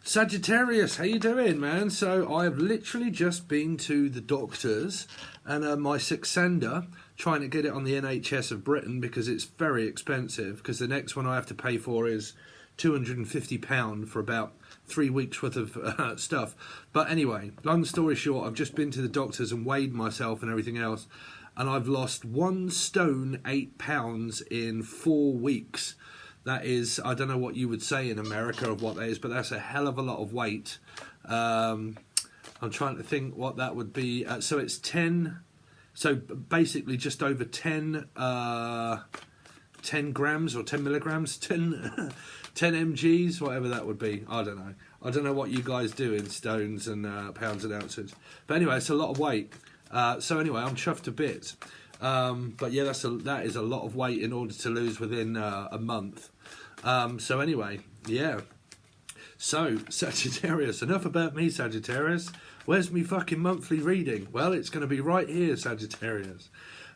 Sagittarius, how you doing, man? So I've literally just been to the doctors and my Saxenda, trying to get it on the NHS of Britain because it's very expensive, because the next one I have to pay for is £250 for about 3 weeks worth of stuff. But anyway, long story short, I've just been to the doctors and weighed myself and everything else, and I've lost 1 stone 8 pounds in 4 weeks. That is, I don't know what you would say in America of what that is, but that's a hell of a lot of weight. I'm trying to think what that would be. So it's 10, so basically just over 10 grams or 10 milligrams, 10 mgs, whatever that would be. I don't know. I don't know what you guys do in stones and pounds and ounces. But anyway, it's a lot of weight. So anyway, I'm chuffed to bits. But yeah, that is a lot of weight in order to lose within a month. So anyway, yeah. So Sagittarius, enough about me, Sagittarius. Where's me fucking monthly reading? Well, it's going to be right here, Sagittarius.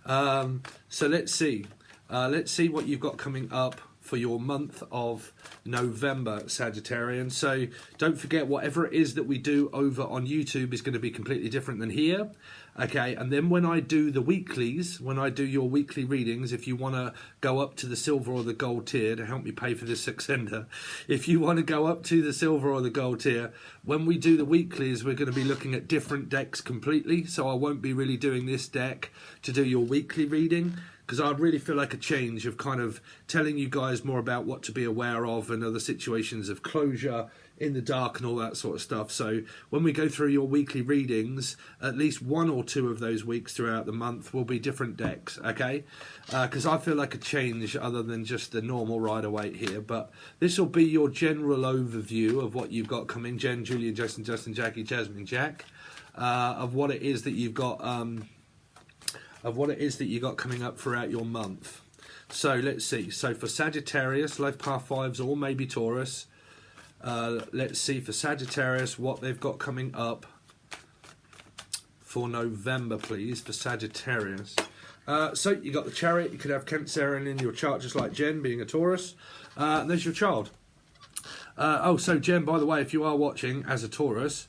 So let's see. Let's see what you've got coming up for your month of November, Sagittarian. So don't forget, whatever it is that we do over on YouTube is going to be completely different than here. Okay, and then when I do the weeklies, when I do your weekly readings, if you want to go up to the silver or the gold tier to help me pay for this Saxenda, if you want to go up to the silver or the gold tier, when we do the weeklies, we're going to be looking at different decks completely. So I won't be really doing this deck to do your weekly reading, because I'd really feel like a change of kind of telling you guys more about what to be aware of and other situations of closure in the dark and all that sort of stuff. So when we go through your weekly readings, at least 1 or 2 of those weeks throughout the month will be different decks, okay? Because I feel like a change other than just the normal Rider-Waite here. But this will be your general overview of what you've got coming. Jen, Julian, Justin, Jackie, Jasmine, Jack, of what it is that you've got... of what it is that you got coming up throughout your month. So let's see. So for Sagittarius, Life Path 5s or maybe Taurus, let's see for Sagittarius what they've got coming up for November, please, for Sagittarius. So you got the Chariot. You could have Cancerian in your chart, just like Jen, being a Taurus. And there's your child. Oh, so Jen, by the way, if you are watching as a Taurus,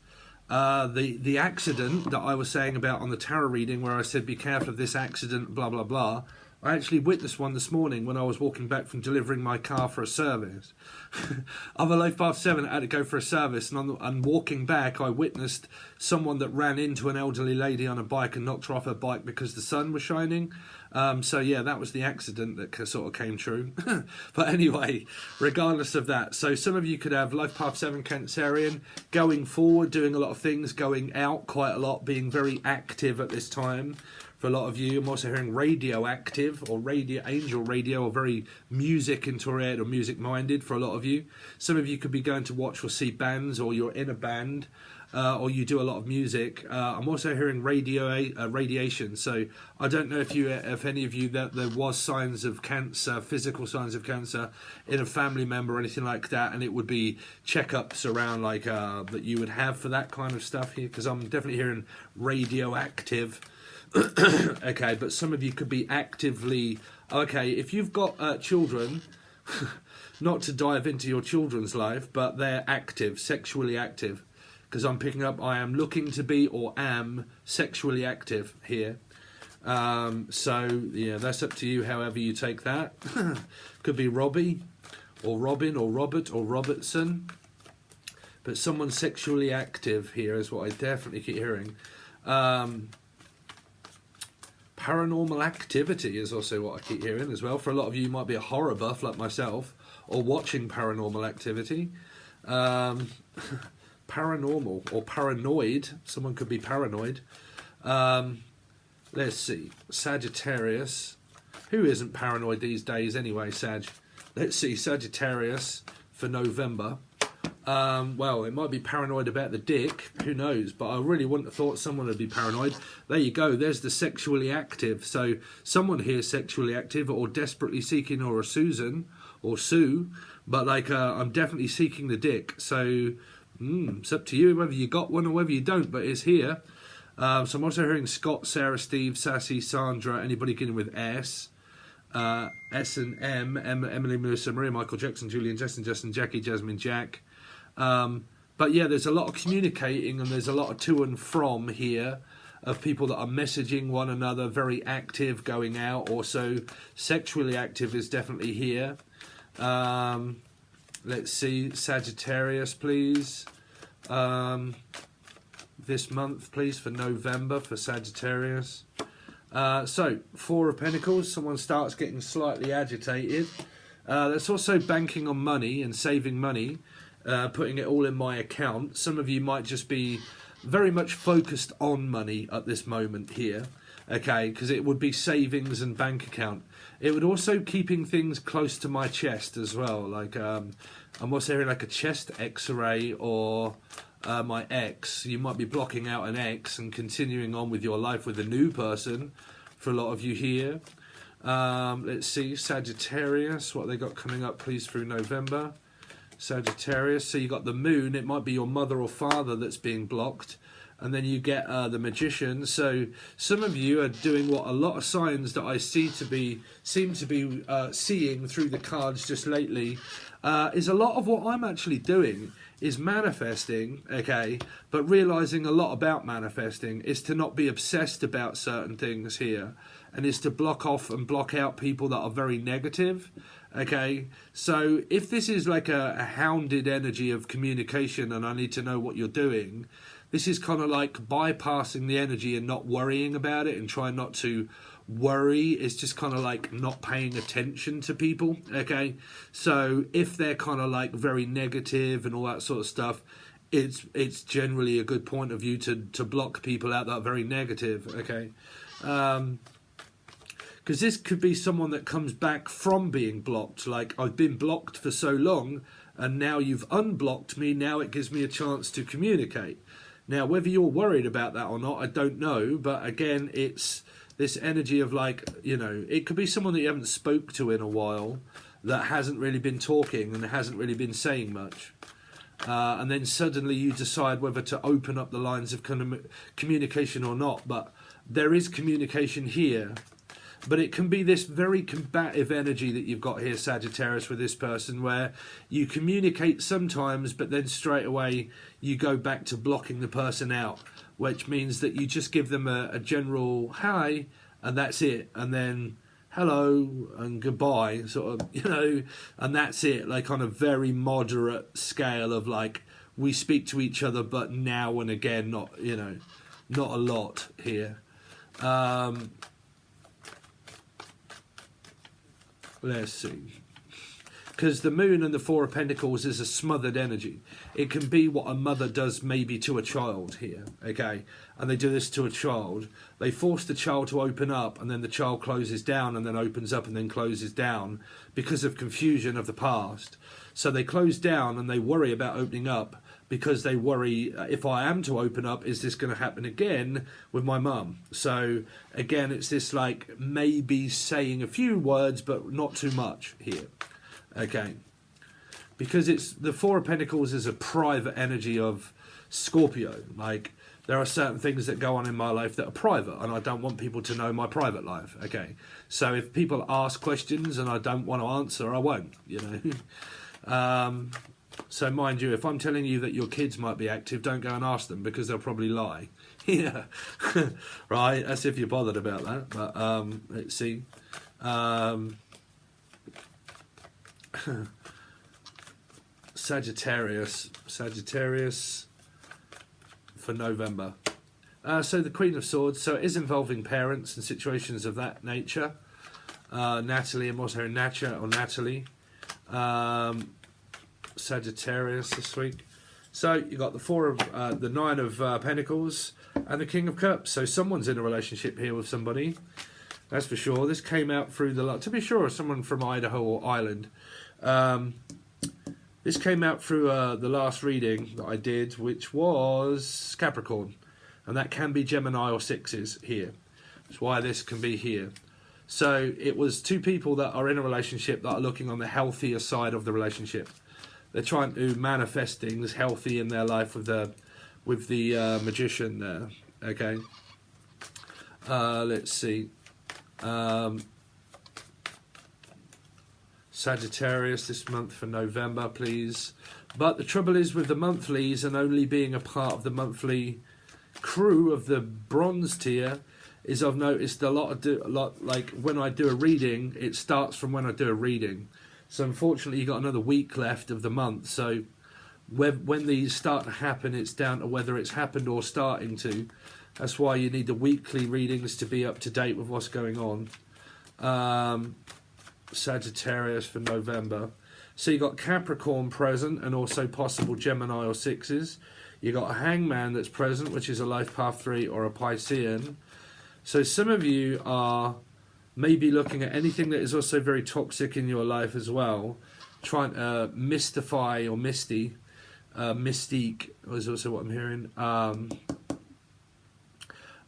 the accident that I was saying about on the tarot reading, where I said be careful of this accident, blah blah blah, I actually witnessed one this morning when I was walking back from delivering my car for a service. I'm a Life Path 7, I had to go for a service, and walking back I witnessed someone that ran into an elderly lady on a bike and knocked her off her bike because the sun was shining. So yeah, that was the accident that sort of came true. But anyway, regardless of that, so some of you could have Life Path 7 Cancerian going forward, doing a lot of things, going out quite a lot, being very active at this time. For a lot of you, I'm also hearing radioactive or angel radio, or very music into it or music minded for a lot of you. Some of you could be going to watch or see bands, or you're in a band, or you do a lot of music. I'm also hearing radiation. So I don't know if any of you, that there was signs of cancer, physical signs of cancer in a family member or anything like that, and it would be checkups around like that you would have for that kind of stuff here, because I'm definitely hearing radioactive. Okay, but some of you could be actively... Okay, if you've got children, not to dive into your children's life, but they're active, sexually active. Because I'm picking up, I am looking to be or am sexually active here. So, yeah, that's up to you, however you take that. Could be Robbie, or Robin, or Robert, or Robertson. But someone sexually active here is what I definitely keep hearing. Paranormal activity is also what I keep hearing as well. For a lot of you, you might be a horror buff like myself, or watching paranormal activity. Paranormal or paranoid. Someone could be paranoid. Let's see. Sagittarius. Who isn't paranoid these days anyway, Sag? Let's see. Sagittarius for November. Well, it might be paranoid about the dick, who knows, but I really wouldn't have thought someone would be paranoid. There you go, there's the sexually active. So someone here sexually active, or desperately seeking, or a Susan or Sue, but like I'm definitely seeking the dick. So it's up to you whether you got one or whether you don't, but it's here. So I'm also hearing Scott, Sarah, Steve, Sassy, Sandra, anybody beginning with S. S and M, Emily, Melissa, Maria, Michael, Jackson, Julian, Justin, Jackie, Jasmine, Jack. But yeah, there's a lot of communicating and there's a lot of to and from here of people that are messaging one another, very active, going out. Also, sexually active is definitely here. Let's see, Sagittarius, please. This month, please, for November, for Sagittarius. So, Four of Pentacles, someone starts getting slightly agitated. That's also banking on money and saving money, putting it all in my account. Some of you might just be very much focused on money at this moment here, okay, because it would be savings and bank account. It would also keeping things close to my chest as well, like I'm also hearing like a chest x-ray or my ex. You might be blocking out an ex and continuing on with your life with a new person for a lot of you here. Let's see, Sagittarius, what they got coming up, please, through November. Sagittarius, so you got the moon, it might be your mother or father that's being blocked, and then you get the magician. So some of you are doing what a lot of signs that I seem to be seeing through the cards just lately, is a lot of what I'm actually doing is manifesting, okay, but realizing a lot about manifesting is to not be obsessed about certain things here, and is to block off and block out people that are very negative. Okay, so if this is like a hounded energy of communication and I need to know what you're doing, this is kind of like bypassing the energy and not worrying about it and trying not to worry. It's just kind of like not paying attention to people, okay? So if they're kind of like very negative and all that sort of stuff, it's generally a good point of view to block people out that are very negative, okay? Because this could be someone that comes back from being blocked. Like, I've been blocked for so long, and now you've unblocked me. Now it gives me a chance to communicate. Now, whether you're worried about that or not, I don't know. But again, it's this energy of like, you know, it could be someone that you haven't spoke to in a while that hasn't really been talking and hasn't really been saying much. And then suddenly you decide whether to open up the lines of communication or not. But there is communication here. But it can be this very combative energy that you've got here, Sagittarius, with this person, where you communicate sometimes, but then straight away you go back to blocking the person out, which means that you just give them a general hi, and that's it. And then hello and goodbye, sort of, you know, and that's it, like on a very moderate scale of like, we speak to each other, but now and again, not, you know, not a lot here. Let's see. Because the moon and the Four of Pentacles is a smothered energy. It can be what a mother does maybe to a child here, okay? And they do this to a child. They force the child to open up, and then the child closes down and then opens up and then closes down because of confusion of the past. So they close down and they worry about opening up because they worry, if I am to open up, is this going to happen again with my mum? So again, it's this like maybe saying a few words but not too much here, okay? Because it's the Four of Pentacles is a private energy of Scorpio. Like, there are certain things that go on in my life that are private, and I don't want people to know my private life, okay? So if people ask questions and I don't want to answer, I won't, you know? So mind you, if I'm telling you that your kids might be active, don't go and ask them because they'll probably lie. Yeah, right, that's if you're bothered about that. But let's see. Sagittarius for November. So the Queen of Swords, so it is involving parents and situations of that nature. Natalie, I'm also hearing Natalie. Sagittarius this week. So you got the Nine of Pentacles and the King of Cups. So someone's in a relationship here with somebody. That's for sure. This came out through to be sure, someone from Idaho or Ireland. This came out through the last reading that I did, which was Capricorn. And that can be Gemini or sixes here. That's why this can be here. So it was two people that are in a relationship that are looking on the healthier side of the relationship. They're trying to manifest things healthy in their life with the magician there. Okay. Let's see. Sagittarius this month for November, please, But the trouble is with the monthlies and only being a part of the monthly crew of the bronze tier is I've noticed a lot like when I do a reading, it starts from when I do a reading. So unfortunately you got another week left of the month. So when these start to happen, it's down to whether it's happened or starting to. That's why you need the weekly readings to be up to date with what's going on. Sagittarius for November. So you got Capricorn present and also possible Gemini or sixes. You got a Hangman that's present, which is a life path 3 or a Piscean. So some of you are maybe looking at anything that is also very toxic in your life as well, trying to mystify or mystique is also what I'm hearing. I'm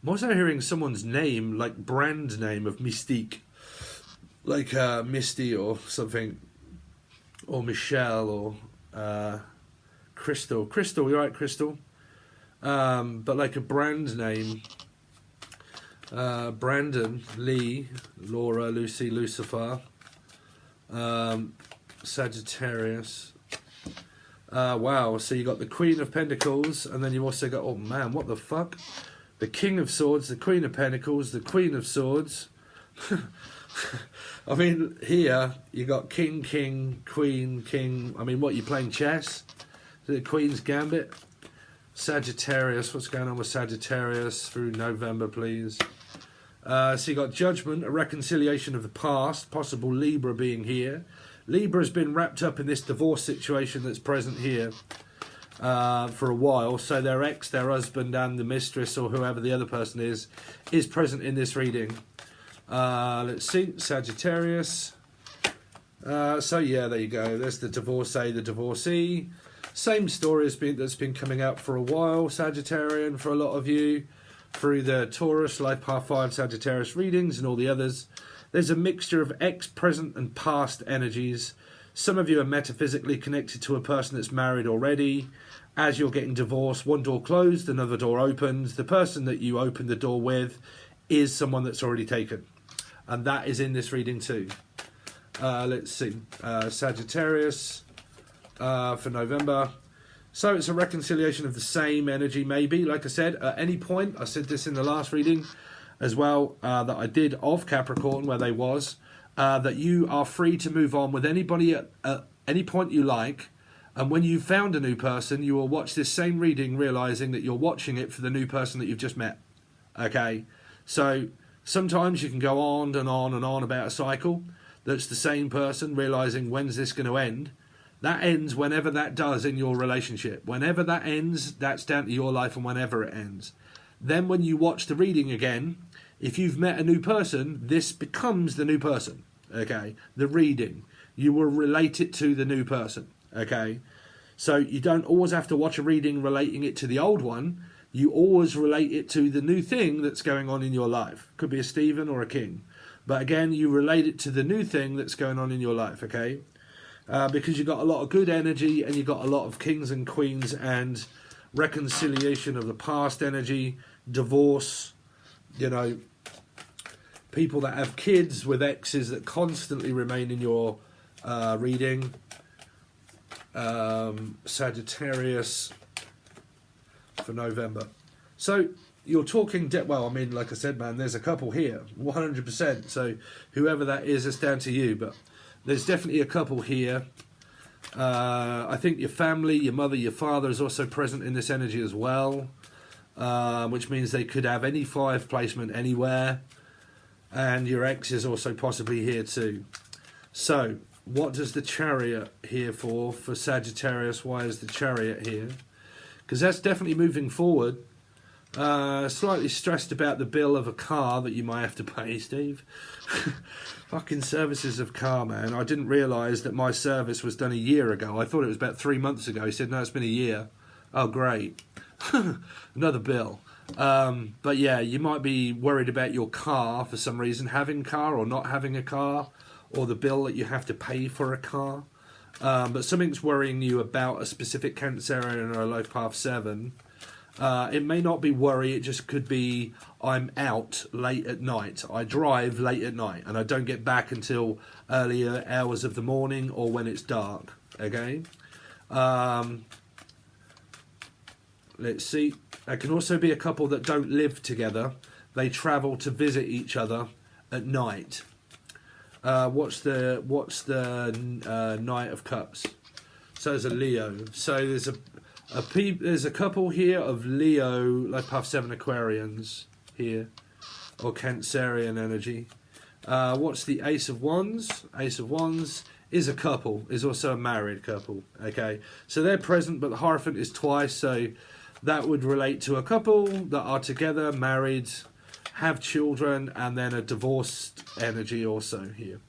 also hearing someone's name, like brand name of Mystique, like Misty or something, or Michelle or Crystal. Crystal, you're right, Crystal. But like a brand name. Brandon, Lee, Laura, Lucy, Lucifer, Sagittarius. Wow, so you got the Queen of Pentacles, and then you also got, oh man, what the fuck? The King of Swords, the Queen of Pentacles, the Queen of Swords. I mean, here you got King, King, Queen, King. I mean, what, you playing chess? The Queen's Gambit. Sagittarius, what's going on with Sagittarius through November, please? So you got Judgment, a reconciliation of the past, possible Libra being here. Libra has been wrapped up in this divorce situation that's present here for a while. So their ex, their husband, and the mistress, or whoever the other person is present in this reading. Let's see, Sagittarius. So yeah, there you go. There's the divorcee, the divorcee. Same story that's been coming out for a while, Sagittarian, for a lot of you, through the Taurus, Life Path 5, Sagittarius readings and all the others. There's a mixture of ex, present and past energies. Some of you are metaphysically connected to a person that's married already. As you're getting divorced, one door closed, another door opens. The person that you opened the door with is someone that's already taken. And that is in this reading too. Let's see, Sagittarius for November. So it's a reconciliation of the same energy, maybe. Like I said, at any point, I said this in the last reading as well, that I did of Capricorn, where they was, that you are free to move on with anybody at any point you like. And when you've found a new person, you will watch this same reading, realizing that you're watching it for the new person that you've just met. Okay? So sometimes you can go on and on and on about a cycle that's the same person, realizing when's this going to end. That ends whenever that does in your relationship. Whenever that ends, that's down to your life and whenever it ends. Then when you watch the reading again, if you've met a new person, this becomes the new person. Okay? The reading. You will relate it to the new person. Okay? So you don't always have to watch a reading relating it to the old one. You always relate it to the new thing that's going on in your life. Could be a Stephen or a King. But again, you relate it to the new thing that's going on in your life. Okay? Because you've got a lot of good energy and you've got a lot of kings and queens and reconciliation of the past energy, divorce, you know, people that have kids with exes that constantly remain in your reading. Sagittarius for November. So you're talking, well, I mean, like I said, man, there's a couple here, 100%. So whoever that is, it's down to you. But there's definitely a couple here. I think your family, your mother, your father is also present in this energy as well, which means they could have any 5 placement anywhere. And your ex is also possibly here too. So what does the Chariot here for Sagittarius? Why is the Chariot here? Because that's definitely moving forward. Slightly stressed about the bill of a car that you might have to pay, Steve. Fucking services of car, man. I didn't realise that my service was done a year ago. I thought it was about 3 months ago. He said, no, it's been a year. Oh, great. Another bill. But yeah, you might be worried about your car for some reason, having a car or not having a car, or the bill that you have to pay for a car. But something's worrying you about a specific Cancerian or a Life Path 7. It may not be worry, it just could be I'm out late at night. I drive late at night and I don't get back until earlier hours of the morning or when it's dark. Okay? Let's see. It can also be a couple that don't live together. They travel to visit each other at night. What's the Knight of Cups? So there's a Leo. So there's a couple here of Leo, like Path 7 Aquarians here, or Cancerian energy. What's the Ace of Wands? Ace of Wands is a couple, is also a married couple. Okay, so they're present, but the Hierophant is twice, so that would relate to a couple that are together, married, have children, and then a divorced energy also here.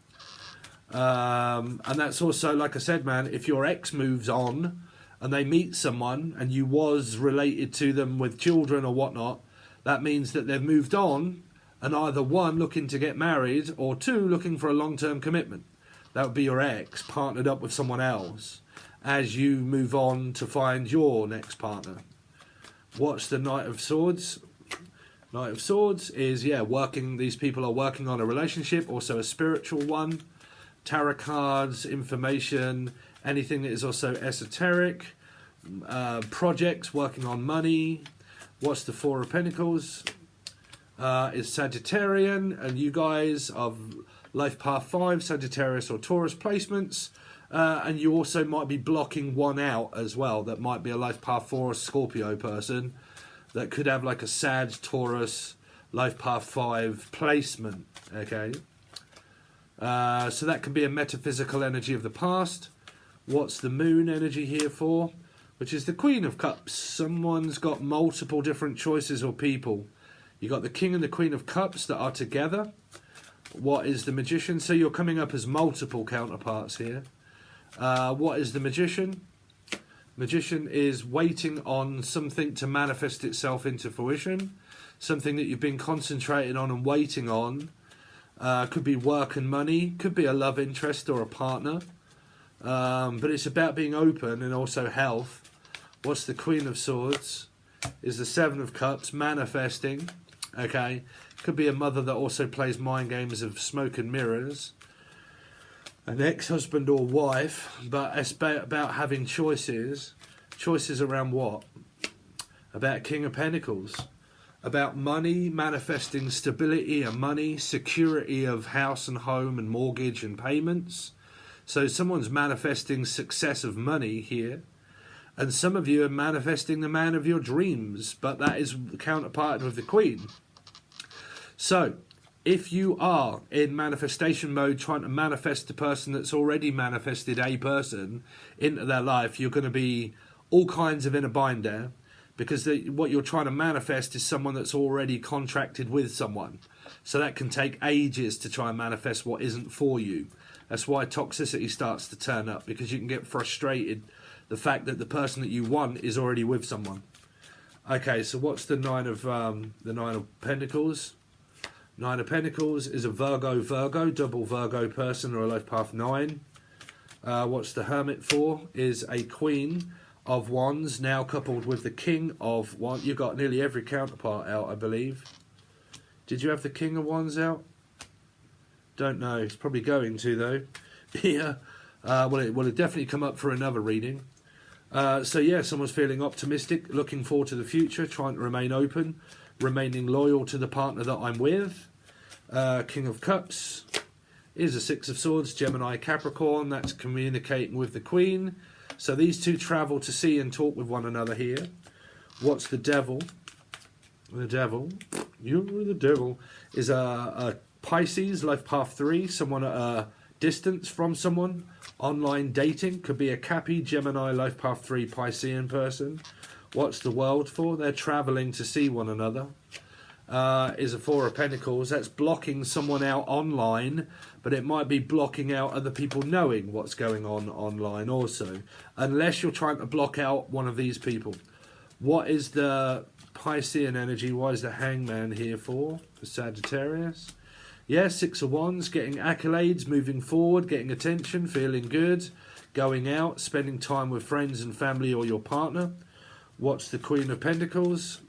And that's also, like I said, man, if your ex moves on and they meet someone and you was related to them with children or whatnot, that means that they've moved on and either one, looking to get married, or two, looking for a long-term commitment. That would be your ex partnered up with someone else as you move on to find your next partner. What's the Knight of Swords? Knight of Swords is, these people are working on a relationship, also a spiritual one. Tarot cards, information, anything that is also esoteric. Projects, working on money. What's the Four of Pentacles? Is Sagittarian, and you guys of Life Path 5, Sagittarius or Taurus placements. And you also might be blocking one out as well. That might be a Life Path 4 Scorpio person that could have like a Sag, Taurus, Life Path 5 placement. Okay. So that can be a metaphysical energy of the past. What's the Moon energy here for? Which is the Queen of Cups. Someone's got multiple different choices or people. You got the King and the Queen of Cups that are together. What is the Magician? So you're coming up as multiple counterparts here. What is the Magician? Magician is waiting on something to manifest itself into fruition. Something that you've been concentrating on and waiting on. Could be work and money. Could be a love interest or a partner. But it's about being open and also health. What's the Queen of Swords? Is the Seven of Cups, manifesting. Okay. Could be a mother that also plays mind games of smoke and mirrors. An ex-husband or wife, but it's about having choices. Choices around what? About King of Pentacles. About money, manifesting stability and money, security of house and home and mortgage and payments. So someone's manifesting success of money here. And some of you are manifesting the man of your dreams, but that is counterparted with the Queen. So, if you are in manifestation mode, trying to manifest the person that's already manifested a person into their life, you're going to be all kinds of in a bind there, because what you're trying to manifest is someone that's already contracted with someone. So that can take ages to try and manifest what isn't for you. That's why toxicity starts to turn up, because you can get frustrated the fact that the person that you want is already with someone. Okay, so what's the Nine of Pentacles? Nine of Pentacles is a Virgo, double Virgo person or a Life Path 9. What's the Hermit for? Is a Queen of Wands, now coupled with the King of Wands. You've got nearly every counterpart out, I believe. Did you have the King of Wands out? Don't know. It's probably going to, though. Yeah. Well, it will definitely come up for another reading. So, yeah, someone's feeling optimistic, looking forward to the future, trying to remain open, remaining loyal to the partner that I'm with. King of Cups is a Six of Swords, Gemini, Capricorn. That's communicating with the Queen. So these two travel to see and talk with one another here. What's the Devil? The Devil, you're the Devil, is a Pisces, Life Path 3, someone at a distance from someone. Online dating, could be a Cappy, Gemini, Life Path 3, Piscean person. What's the World for? They're travelling to see one another. Is a Four of Pentacles. That's blocking someone out online, but it might be blocking out other people knowing what's going on online also, unless you're trying to block out one of these people. What is the Piscean energy? Why is the Hangman here for Sagittarius? Yeah, Six of Wands, getting accolades, moving forward, getting attention, feeling good, going out, spending time with friends and family or your partner. What's the Queen of Pentacles?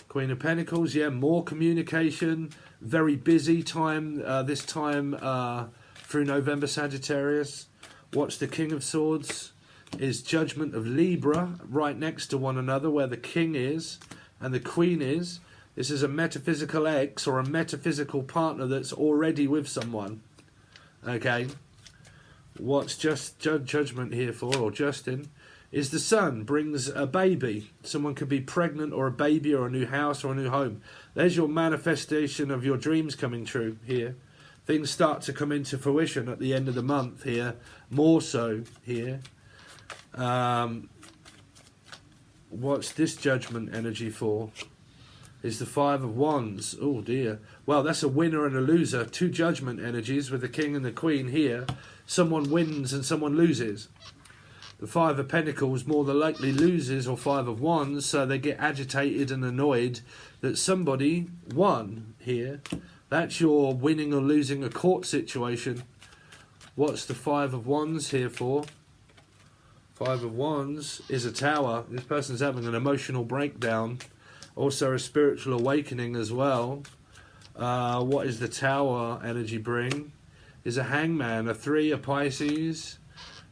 Queen of Pentacles, yeah, more communication, very busy time this time through November, Sagittarius. What's the King of Swords? is Judgment of Libra, right next to one another, where the king is and the queen is. This is a metaphysical ex or a metaphysical partner that's already with someone. Okay. What's just Judgment here for, or Justin, is the Sun brings a baby. Someone could be pregnant, or a baby, or a new house, or a new home. There's your manifestation of your dreams coming true here. Things start to come into fruition at the end of the month here, more so here. What's this Judgment energy for? Is the Five of Wands. Oh dear. Well, that's a winner and a loser. Two Judgment energies with the King and the Queen here. Someone wins and someone loses. The Five of Pentacles more than likely loses, or Five of Wands, so they get agitated and annoyed that somebody won here. That's your winning or losing a court situation. What's the Five of Wands here for? Five of Wands is a Tower. This person's having an emotional breakdown. Also a spiritual awakening as well. What is the Tower energy bring? Is a Hangman, a Three, a Pisces.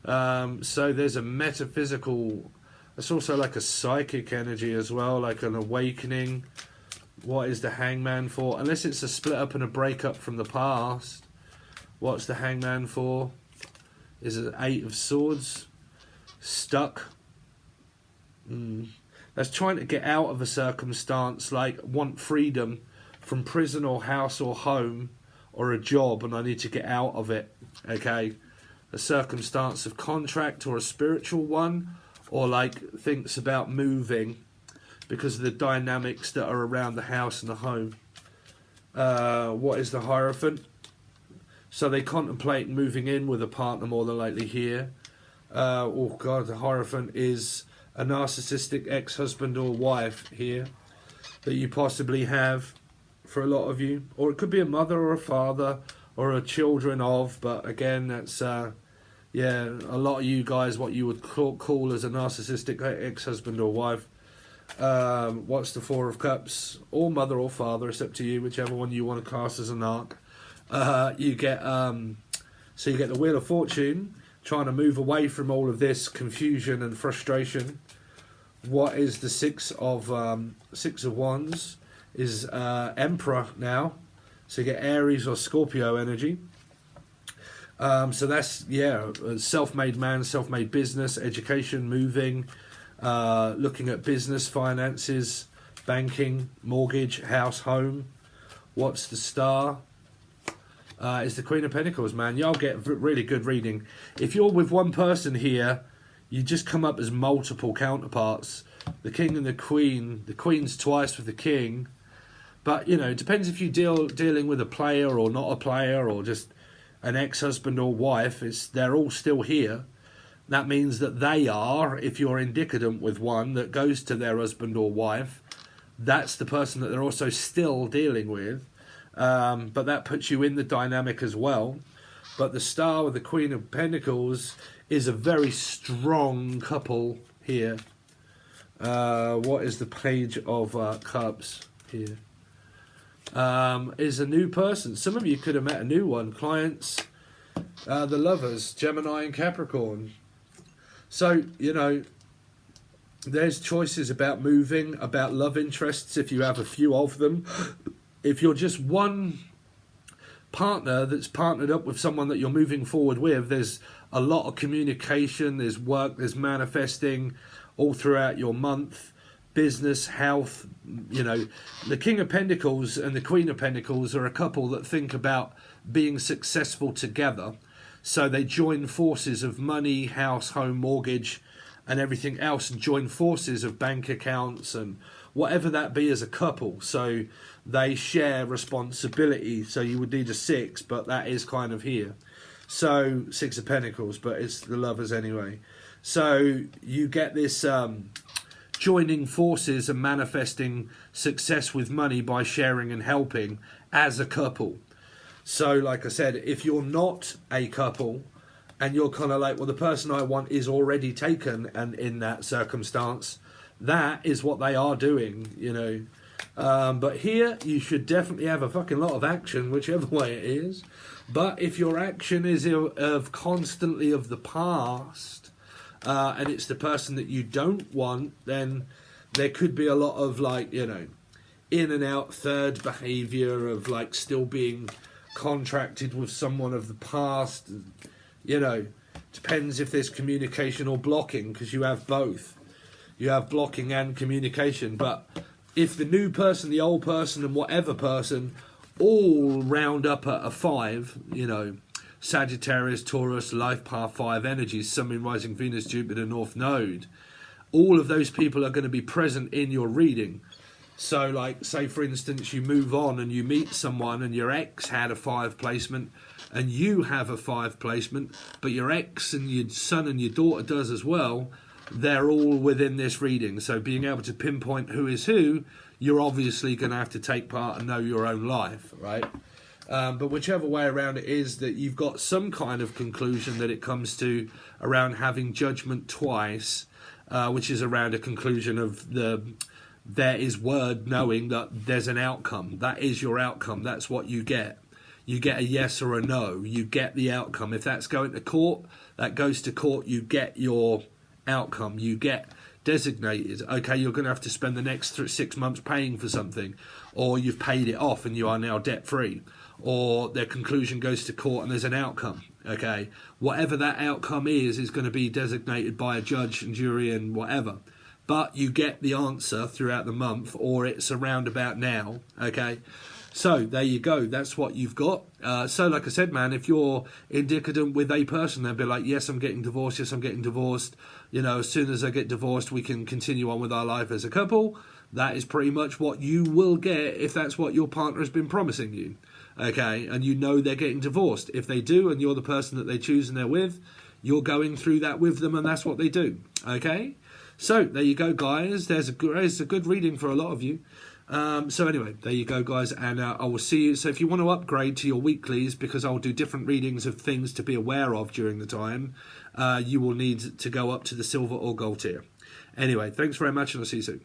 So there's a metaphysical, it's also like a psychic energy as well, like an awakening. What is the Hangman for? Unless it's a split up and a breakup from the past. What's the Hangman for? Is it Eight of Swords? Stuck. That's trying to get out of a circumstance, like want freedom from prison or house or home or a job, and I need to get out of it. Okay. A circumstance of contract or a spiritual one, or like thinks about moving because of the dynamics that are around the house and the home. What is the Hierophant? So they contemplate moving in with a partner more than likely here. Oh God, the Hierophant is a narcissistic ex-husband or wife here that you possibly have for a lot of you. Or it could be a mother or a father or a children of, but again, that's... yeah, a lot of you guys, what you would call as a narcissistic ex-husband or wife. What's the Four of Cups? Or mother or father, it's up to you, whichever one you want to cast as an arc. You get so you get the Wheel of Fortune, trying to move away from all of this confusion and frustration. What is the Six of Wands? Is Emperor now. So you get Aries or Scorpio energy. So that's, yeah, self-made man, self-made business, education, moving, looking at business, finances, banking, mortgage, house, home. What's the Star? It's the Queen of Pentacles, man. Y'all get really good reading. If you're with one person here, you just come up as multiple counterparts. The King and the Queen. The Queen's twice with the King. But, you know, it depends if you're dealing with a player or not a player, or just an ex-husband or wife. They're all still here. That means that they are, if you're indicadent with one that goes to their husband or wife, that's the person that they're also still dealing with. But that puts you in the dynamic as well. But the Star with the Queen of Pentacles is a very strong couple here. What is the Page of Cups here? Is a new person. Some of you could have met a new one. Clients, the Lovers, Gemini and Capricorn. So, you know, there's choices about moving, about love interests if you have a few of them. If you're just one partner that's partnered up with someone that you're moving forward with, there's a lot of communication, there's work, there's manifesting all throughout your month. Business, health, you know, the King of Pentacles and the Queen of Pentacles are a couple that think about being successful together. So they join forces of money, house, home, mortgage, and everything else, and join forces of bank accounts and whatever that be as a couple. So they share responsibility. So you would need a six, but that is kind of here. So Six of Pentacles, but it's the Lovers anyway. So you get this... joining forces and manifesting success with money by sharing and helping as a couple. So like I said, if you're not a couple and you're kind of like, well, the person I want is already taken, and in that circumstance, that is what they are doing, you know. But here you should definitely have a fucking lot of action, whichever way it is. But if your action is of constantly of the past, and it's the person that you don't want, then there could be a lot of, like, you know, in and out third behaviour of, like, still being contracted with someone of the past. You know, depends if there's communication or blocking, because you have both. You have blocking and communication. But if the new person, the old person, and whatever person all round up at a 5, you know, Sagittarius, Taurus, life path 5 energies, Sun, Moon, Rising, Venus, Jupiter, North Node, all of those people are going to be present in your reading. So, like, say for instance, you move on and you meet someone and your ex had a 5 placement and you have a 5 placement, but your ex and your son and your daughter does as well. They're all within this reading. So being able to pinpoint who is who, you're obviously going to have to take part and know your own life, right? But whichever way around it is, that you've got some kind of conclusion that it comes to around having judgment twice, which is around a conclusion of there is word knowing that there's an outcome. That is your outcome. That's what you get. You get a yes or a no. You get the outcome. If that's going to court, that goes to court. You get your outcome. You get designated. Okay, you're going to have to spend the next 6 months paying for something, or you've paid it off and you are now debt free, or their conclusion goes to court and there's an outcome. Okay, whatever that outcome is going to be designated by a judge and jury and whatever. But you get the answer throughout the month, or it's around about now. Okay, so there you go. That's what you've got. So like I said, man, if you're indicative with a person, they'll be like, yes, I'm getting divorced. Yes, I'm getting divorced. You know, as soon as I get divorced, we can continue on with our life as a couple. That is pretty much what you will get if that's what your partner has been promising you. Okay, and you know they're getting divorced. If they do, and you're the person that they choose and they're with, you're going through that with them, and that's what they do. Okay, so there you go, guys. There's a good reading for a lot of you. So anyway, there you go, guys, and I will see you. So if you want to upgrade to your weeklies, because I'll do different readings of things to be aware of during the time, you will need to go up to the silver or gold tier. Anyway, thanks very much, and I'll see you soon.